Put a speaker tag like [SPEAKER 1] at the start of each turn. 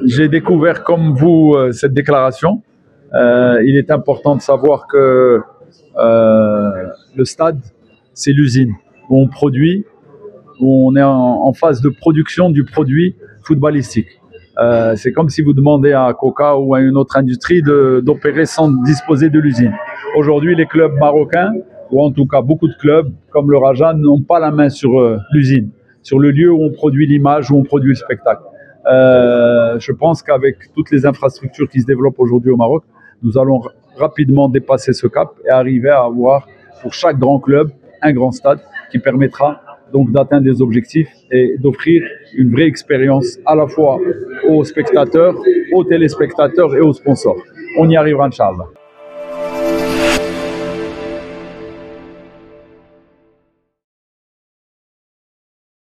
[SPEAKER 1] J'ai découvert comme vous cette déclaration. Il est important de savoir que le stade, c'est l'usine où on produit, où on est en phase de production du produit footballistique. C'est comme si vous demandez à Coca ou à une autre industrie d'opérer sans disposer de l'usine. Aujourd'hui, les clubs marocains, ou en tout cas beaucoup de clubs comme le Raja, n'ont pas la main sur l'usine, sur le lieu où on produit l'image, où on produit le spectacle. Je pense qu'avec toutes les infrastructures qui se développent aujourd'hui au Maroc, nous allons rapidement dépasser ce cap et arriver à avoir pour chaque grand club un grand stade qui permettra donc d'atteindre les objectifs et d'offrir une vraie expérience à la fois aux spectateurs, aux téléspectateurs et aux sponsors. On y arrivera, Inch'Allah.